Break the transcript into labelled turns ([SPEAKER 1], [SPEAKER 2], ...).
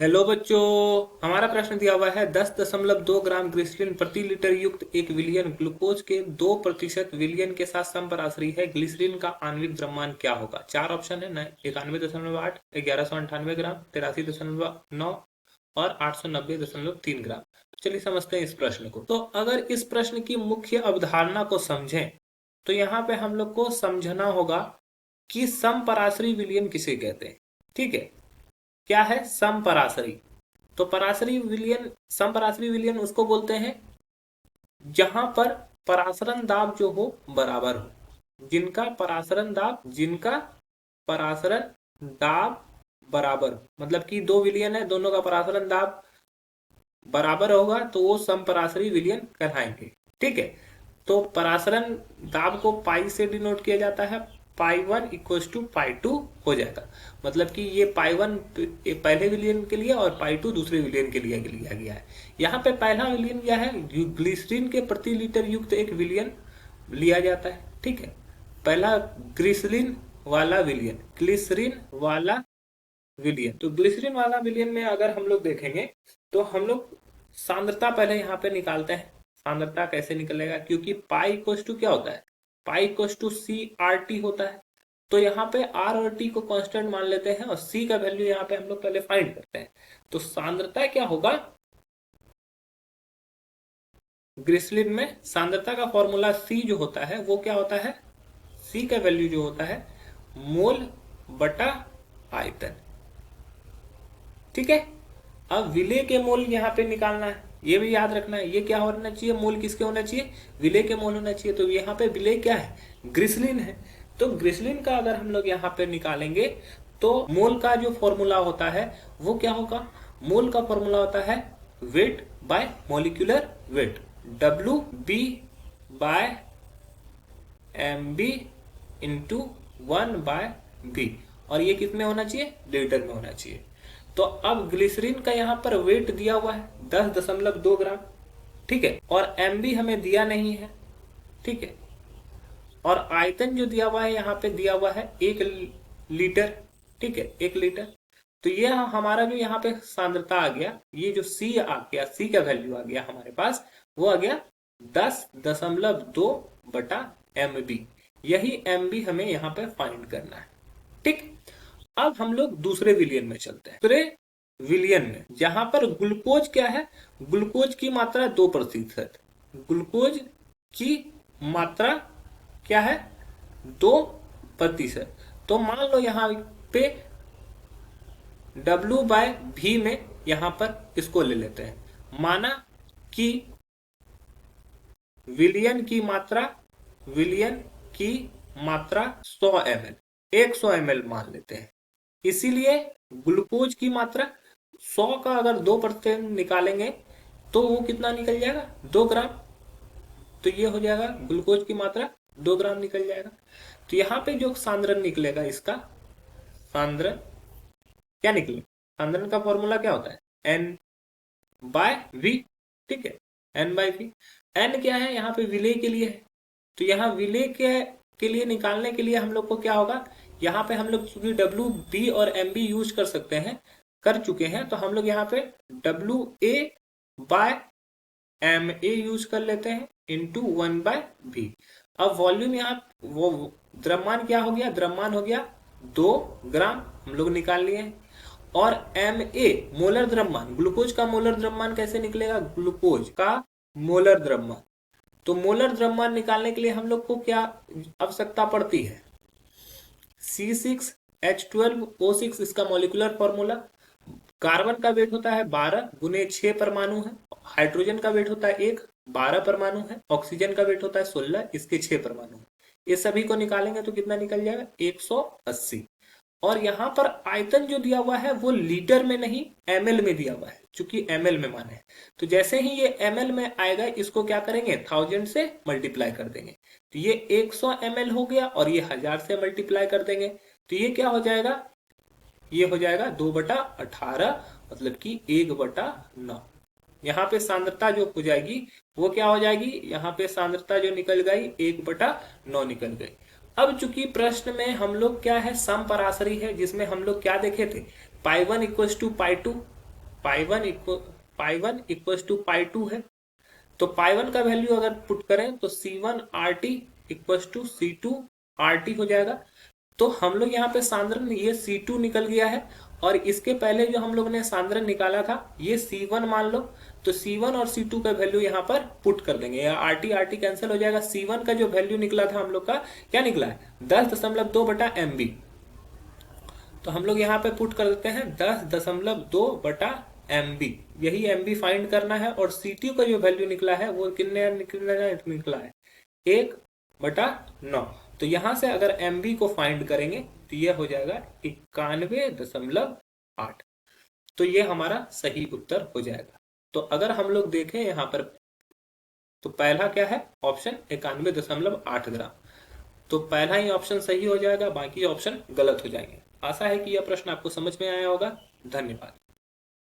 [SPEAKER 1] Hello बच्चों। हमारा प्रश्न दिया हुआ है 10.2 ग्राम ग्लिसरीन प्रति लीटर युक्त एक विलियन ग्लूकोज के 2% विलियन के साथ समपराशरी है। ग्लिसरीन का आणविक द्रव्यमान क्या होगा? चार ऑप्शन है न, 91.8, 1198 ग्राम, 83.9 और 890.3 ग्राम। चलिए समझते हैं इस प्रश्न को। तो अगर इस प्रश्न की मुख्य अवधारणा को समझें तो यहाँ पे हम लोग को समझना होगा कि समपराशरी विलियन किसे कहते हैं। ठीक है, क्या है समपराशरी? तो पराशरी विलयन, समपराशरी विलयन उसको बोलते हैं जहां पर पराशरण दाब जो हो बराबर हो, जिनका पराशरण दाब बराबर हो, मतलब कि दो विलयन है, दोनों का पराशरण दाब बराबर होगा तो वो समपराशरी विलयन कहलाएंगे। ठीक है, तो पराशरण दाब को पाई से डिनोट किया जाता है। Pi one equal to pi two हो जाएगा, मतलब कि ये पाई वन पहले विलियन के लिए और पाई टू दूसरे विलियन के लिए लिया गया है। यहाँ पे पहला विलियन क्या है? ग्लिसरीन के प्रति लीटर युक्त एक विलियन लिया जाता है। ठीक है, पहला ग्लिसरीन वाला विलियन। तो ग्लिसरीन वाला विलियन में अगर हम लोग देखेंगे तो हम लोग सांद्रता पहले यहाँ पे निकालते हैं। सांद्रता कैसे निकलेगा? क्योंकि पाई इक्वल टू क्या होता है? Pi equal to C R T होता है। तो यहाँ पे आर और टी को कांस्टेंट मान लेते हैं और सी का वैल्यू यहाँ पे हम लोग पहले फाइंड करते हैं। तो सांद्रता क्या होगा? ग्लिसरीन में सांद्रता का फॉर्मूला सी जो होता है वो क्या होता है? सी का वैल्यू जो होता है मोल बटा आयतन। ठीक है, अब विलेय के मोल यहाँ पे निकालना है, ये भी याद रखना है। ये क्या होना चाहिए? मोल किसके होना चाहिए? विलेय के मोल होना चाहिए। तो यहाँ पे विलेय क्या है? ग्लिसरीन है। तो ग्लिसरीन का अगर हम लोग यहाँ पे निकालेंगे तो मोल का जो फॉर्मूला होता है वो क्या होगा? मोल का फॉर्मूला होता है weight by molecular weight, W B by M B into 1/v। और ये कितने होना चाहिए? लीटर में होना चाहिए। तो अब ग्लिसरीन का यहाँ पर वेट दिया हुआ है 10.2 ग्राम। ठीक है, और एम बी हमें दिया नहीं है। ठीक है, और आयतन जो दिया हुआ है यहाँ पे दिया हुआ है 1 लीटर। ठीक है, 1 लीटर। तो ये हमारा जो यहाँ पे सांद्रता आ गया, ये जो सी आ गया, सी का वैल्यू आ गया हमारे पास, वो आ गया 10.2 बटा एम बी। यही एम बी हमें यहाँ पे फाइंड करना है। ठीक, अब हम लोग दूसरे विलियन में चलते हैं। दूसरे विलियन में जहां पर ग्लूकोज क्या है? ग्लूकोज की मात्रा 2%। ग्लूकोज की मात्रा क्या है? 2%। तो मान लो यहाँ पे W/V में यहां पर इसको ले लेते हैं। माना कि विलियन की मात्रा 100 ml, 100 ml मान लेते हैं। इसीलिए ग्लूकोज की मात्रा 100 का अगर 2% निकालेंगे तो वो कितना निकल जाएगा? 2 ग्राम। तो ये हो जाएगा ग्लूकोज की मात्रा 2 ग्राम निकल जाएगा। तो यहाँ पे जो सांद्रण निकलेगा, इसका सांद्रण क्या निकलेगा? सांद्रण का फॉर्मूला क्या होता है? N/V। ठीक है, N/V। N क्या है? यहाँ पे विलेय के लिए है। तो यहाँ विलेय के लिए निकालने के लिए हम लोग को क्या होगा? यहाँ पे हम लोग चूंकि डब्ल्यू बी और एम बी यूज कर चुके हैं, तो हम लोग यहाँ पे WA/MA यूज कर लेते हैं इंटू 1/V। अब वॉल्यूम यहाँ वो द्रव्यमान क्या हो गया? द्रव्यमान हो गया 2 ग्राम, हम लोग निकाल लिए हैं। और MA मोलर द्रव्यमान, ग्लूकोज का मोलर द्रव्यमान कैसे निकलेगा? ग्लूकोज का मोलर द्रव्यमान। तो मोलर द्रव्यमान निकालने के लिए हम लोग को क्या आवश्यकता पड़ती है? C6H12O6, इसका मॉलिक्यूलर फॉर्मूला। कार्बन का वेट होता है 12 गुने 6 परमाणु है। हाइड्रोजन का वेट होता है 1, 12 परमाणु है। ऑक्सीजन का वेट होता है 16, इसके 6 परमाणु है। ये सभी को निकालेंगे तो कितना निकल जाएगा? 180। और यहाँ पर आयतन जो दिया हुआ है वो लीटर में नहीं ml में दिया हुआ है, चूंकि ml में माने है। तो जैसे ही ये ml में आएगा, इसको क्या करेंगे? 1000 से मल्टीप्लाई कर देंगे। तो ये 100 ml हो गया और ये 1000 से मल्टीप्लाई कर देंगे तो ये क्या हो जाएगा? ये हो जाएगा 2/18, मतलब कि 1/9। यहाँ पे सांद्रता जो हो जाएगी वो क्या हो जाएगी? यहाँ पे सांद्रता जो निकल गई 1/9 निकल गई। अब चूंकि प्रश्न में हम लोग क्या है? समपराशरी है, जिसमें हम लोग क्या देखे थे? Pi one equal to pi two pi one equal to pi 2 है। तो पाई 1 का वैल्यू अगर पुट करें तो C1RT इक्वल टू C2RT हो जाएगा। तो हम लोग यहाँ पे सांद्रण ये C2 निकल गया है, और इसके पहले जो हम लोग ने सांद्रण निकाला था ये C1 मान लो। तो C1 और C2 का वैल्यू यहाँ पर पुट कर देंगे, या RT RT कैंसिल हो जाएगा। C1 का जो वैल्यू निकला था हम लोग का, क्या निकला है 10.2/MB। तो हम लोग यहाँ पे पुट कर देते हैं 10.2/MB। यही MB फाइंड करना है। और C2 का जो वैल्यू निकला है वो कितने निकला है 1/9। तो यहां से अगर MB को फाइंड करेंगे तो यह हो जाएगा 91.8। तो ये हमारा सही उत्तर हो जाएगा। तो अगर हम लोग देखें यहाँ पर, तो पहला क्या है ऑप्शन 91.8 ग्राम। तो पहला ही ऑप्शन सही हो जाएगा, बाकी ऑप्शन गलत हो जाएंगे। आशा है कि यह प्रश्न आपको समझ में आया होगा। धन्यवाद।